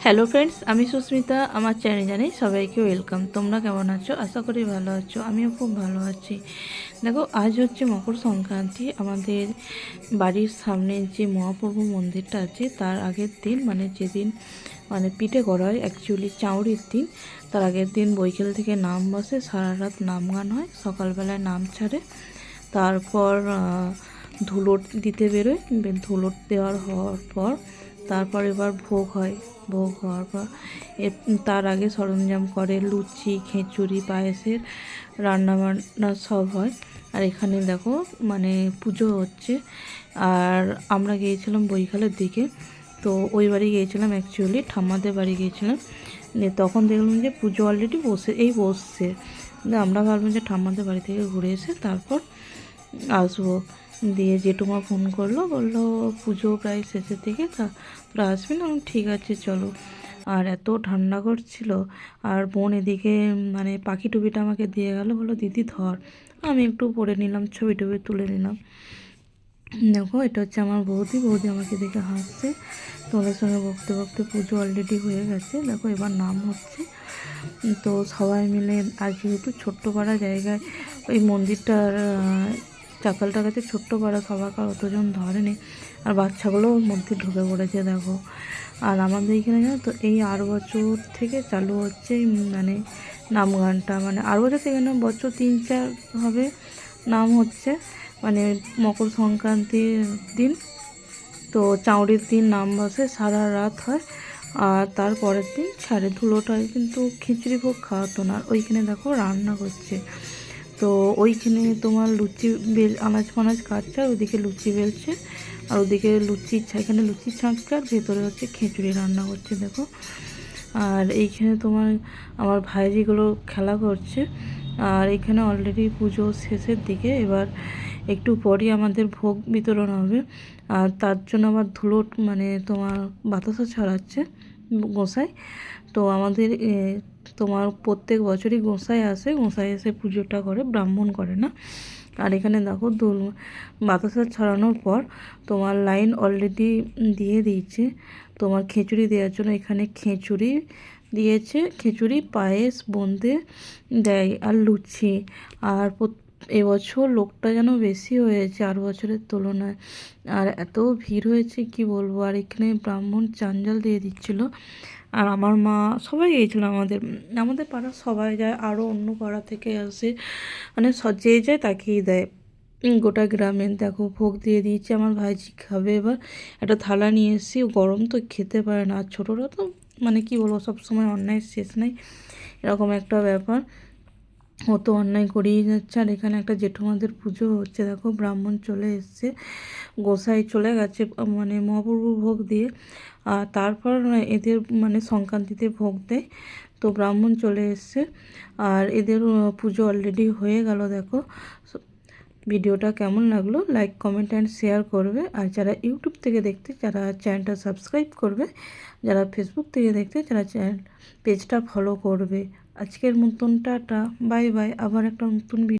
Hello friends, আমি সুস্মিতা। আমার channel জানাই সবাইকে ওয়েলকাম। তোমরা কেমন আছো? আশা করি ভালো আছো। আমিও খুব ভালো আছি। দেখো, আজ হচ্ছে মকর সংক্রান্তি। আমাদের বাড়ির সামনে যে মহাপ্রভু মন্দিরটা আছে তার আগের দিন, মানে যেদিন পিঠে করা হয়, অ্যাকচুয়ালি চাউরির দিন, তার আগের দিন বৈকাল থেকে নাম বসে, সারা রাত নাম গান হয়, সকালবেলায় নাম ছাড়ে। তারপর ধুলোট দিতে বেরোয়। ধুলোট দেওয়ার হওয়ার পর তারপর এবার ভোগ হয়। ভোগ হওয়ার পর তার আগে সরঞ্জাম করে লুচি, খিচুড়ি, পায়েসের রান্নাবান্না সব হয়। আর এখানে দেখো পুজো হচ্ছে। আর আমরা গিয়েছিলাম বৈকালের দিকে, তো ওই বাড়ি গিয়েছিলাম, অ্যাকচুয়ালি ঠাম্মাদের বাড়ি গিয়েছিলাম। তখন দেখলাম যে পুজো অলরেডি বসছে। আমরা ভাবলাম যে ঠাম্মাদের বাড়ি থেকে ঘুরে এসে তারপর আসবো। দিয়ে জেঠুমা ফোন করলো, বললো পুজো প্রায় শেষের দিকে, তোরা আসবি না? ঠিক আছে চলো। আর এত ঠান্ডা করছিল। আর বোন এদিকে পাখি টুপিটা আমাকে দিয়ে গেল, বললো দিদি ধর। আমি একটু পরে নিলাম, ছবি টবি তুলে নিলাম। দেখো, এটা হচ্ছে আমার বৌদি। বৌদি আমাকে দেখে হাসছে। তোমাদের সঙ্গে বকতে বকতে পুজো অলরেডি হয়ে গেছে। দেখো, এবার নাম হচ্ছে। তো সবাই মিলে, আর যেহেতু ছোট্ট পাড়া জায়গায় ওই মন্দিরটার চাকালটার কাছে ছোট্ট পাড়া, সবাইকার অতজন ধরেনি। আর বাচ্চাগুলো ওর মধ্যে ঢুকে পড়েছে দেখো। আর আমাদের এখানে জানো তো, এই 8 বছর থেকে চালু হচ্ছে নাম গানটা। 8 বছর থেকে না, বছর 3-4 হবে নাম হচ্ছে। মকর সংক্রান্তির দিন, তো চাউরির দিন নাম বসে, সারা রাত হয়। আর তারপরের দিন ছাড়ে। ধুলোটায় কিন্তু খিচুড়ি ভোগ খাওয়াতো না। ওইখানে দেখো রান্না করছে। তো ওইখানে তোমার লুচি আনাজ ফানাজ কাটছে, আর ওদিকে লুচি বেলছে, আর ওদিকে এখানে লুচি ছাঁকছে, আর ভেতরে হচ্ছে খিচুড়ি রান্না করছে দেখো। আর এইখানে তোমার আমার ভাইজিগুলো খেলা করছে। আর এখানে অলরেডি পুজো শেষের দিকে, এবার একটু পরই আমাদের ভোগ বিতরণ হবে। আর তার জন্য আবার ধুলোট তোমার বাতাসা ছড়াচ্ছে গোসাই। তো আমাদের তোমার প্রত্যেক বছরই গোসাই এসে পুজোটা করে, ব্রাহ্মণ করে না। আর এখানে দেখো বাতাসা ছড়ানোর পর তোমার লাইন অলরেডি দিয়ে দিয়েছে তোমার খিচুড়ি দেওয়ার জন্য। এখানে খিচুড়ি দিয়েছে, খিচুড়ি, পায়েস, বোঁদে দেয়, আর লুচি। আর এবছর লোকটা যেন বেশি হয়েছে 8 বছরের তুলনায়। আর এত ভিড় হয়েছে কি বলবো। আর এখানে ব্রাহ্মণ চাঞ্জাল দিয়ে দিচ্ছিল। আর আমার মা, সবাই গিয়েছিল। আমাদের পাড়ার সবাই যায়, আরও অন্য পাড়া থেকে আসে, যে যায় তাকেই দেয়। গোটা গ্রামে দেখো ভোগ দিয়ে দিয়েছি। আমার ভাইজি খাবে এবার। একটা থালা নিয়ে এসেছি, গরম তো খেতে পারে না। আর ছোটোরা তো কি বলবো, সবসময় অন্যায় শেষ নেই, এরকম একটা ব্যাপার। ও তো অন্যায় করেই যাচ্ছে। আর এখানে একটা জেঠুমাদের পুজো হচ্ছে দেখো, ব্রাহ্মণ চলে এসছে, গোসাই চলে গেছে মহাপ্রভু ভোগ দিয়ে। আর তারপর এদের সংক্রান্তিতে ভোগ দেয়। তো ব্রাহ্মণ চলে এসছে, আর এদের পুজো অলরেডি হয়ে গেল দেখো। ভিডিওটা কেমন লাগলো লাইক, কমেন্ট অ্যান্ড শেয়ার করবে। আর যারা ইউটিউব থেকে দেখতে, যারা চ্যানেলটা সাবস্ক্রাইব করবে। যারা ফেসবুক থেকে দেখতে, যারা পেজটা ফলো করবে। আজকের মতন টাটা, বাই বাই। আবার একটা নতুন ভিডিও।